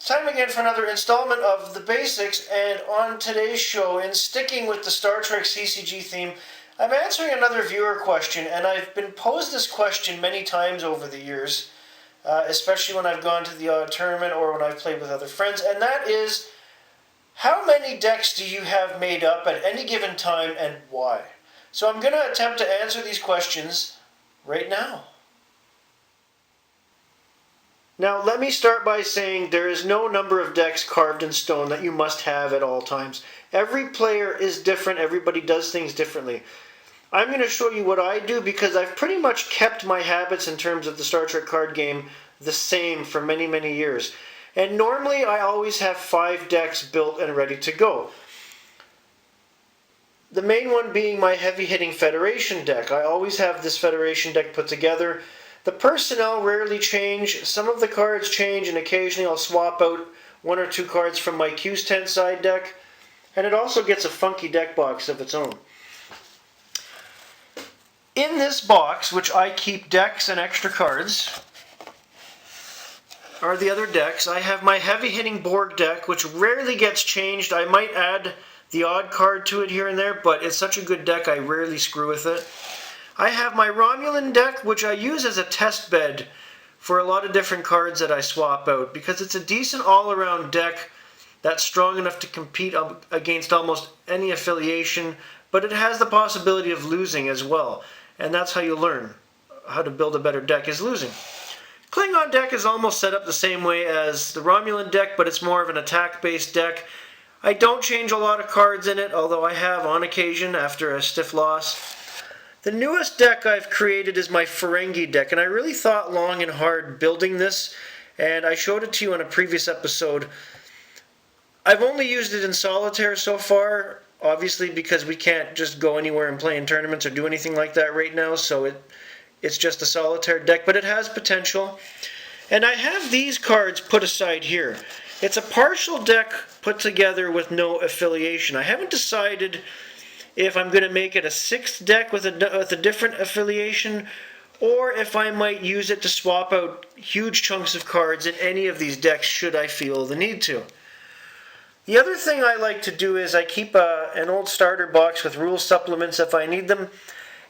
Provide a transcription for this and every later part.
Time again for another installment of The Basics, and on today's show, in sticking with the Star Trek CCG theme, I'm answering another viewer question, and I've been posed this question many times over the years, especially when I've gone to the odd tournament or when I've played with other friends, and that is, how many decks do you have made up at any given time and why? So I'm going to attempt to answer these questions right now. Now, let me start by saying there is no number of decks carved in stone that you must have at all times. Every player is different. Everybody does things differently. I'm going to show you what I do because I've pretty much kept my habits in terms of the Star Trek card game the same for many, many years. And normally I always have 5 decks built and ready to go. The main one being my heavy-hitting Federation deck. I always have this Federation deck put together. The personnel rarely change. Some of the cards change, and occasionally I'll swap out 1 or 2 cards from my Q's Tent side deck. And it also gets a funky deck box of its own. In this box, which I keep decks and extra cards, are the other decks. I have my heavy-hitting Borg deck, which rarely gets changed. I might add the odd card to it here and there, but it's such a good deck I rarely screw with it. I have my Romulan deck, which I use as a test bed for a lot of different cards that I swap out, because it's a decent all-around deck that's strong enough to compete against almost any affiliation, but it has the possibility of losing as well, and that's how you learn how to build a better deck, is losing. Klingon deck is almost set up the same way as the Romulan deck, but it's more of an attack-based deck. I don't change a lot of cards in it, although I have on occasion after a stiff loss. The newest deck I've created is my Ferengi deck, and I really thought long and hard building this, and I showed it to you in a previous episode. I've only used it in solitaire so far, obviously because we can't just go anywhere and play in tournaments or do anything like that right now, so it's just a solitaire deck, but it has potential. And I have these cards put aside here. It's a partial deck put together with no affiliation. I haven't decided if I'm going to make it a 6th deck with a different affiliation, or if I might use it to swap out huge chunks of cards in any of these decks should I feel the need to. The other thing I like to do is I keep an old starter box with rule supplements if I need them,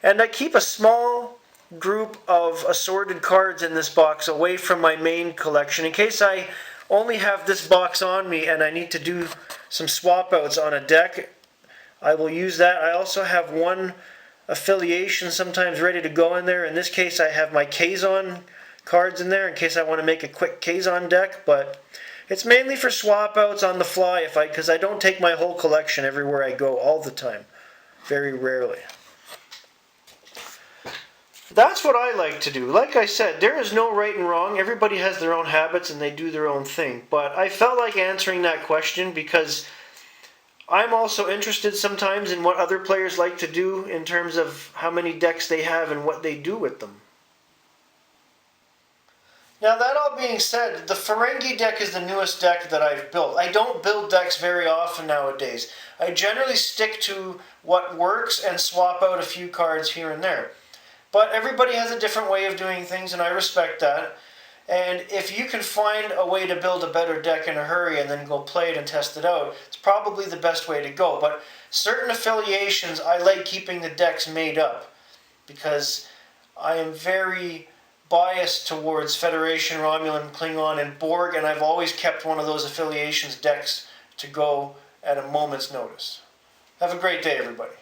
and I keep a small group of assorted cards in this box away from my main collection in case I only have this box on me and I need to do some swap outs on a deck. I will use that. I also have 1 affiliation sometimes ready to go in there. In this case I have my Kazon cards in there in case I want to make a quick Kazon deck, but it's mainly for swap outs on the fly because I don't take my whole collection everywhere I go all the time. Very rarely. That's what I like to do. Like I said, there is no right and wrong. Everybody has their own habits and they do their own thing. But I felt like answering that question because I'm also interested sometimes in what other players like to do in terms of how many decks they have and what they do with them. Now, that all being said, the Ferengi deck is the newest deck that I've built. I don't build decks very often nowadays. I generally stick to what works and swap out a few cards here and there. But everybody has a different way of doing things, and I respect that. And if you can find a way to build a better deck in a hurry and then go play it and test it out, it's probably the best way to go. But certain affiliations, I like keeping the decks made up because I am very biased towards Federation, Romulan, Klingon, and Borg, and I've always kept one of those affiliations decks to go at a moment's notice. Have a great day, everybody.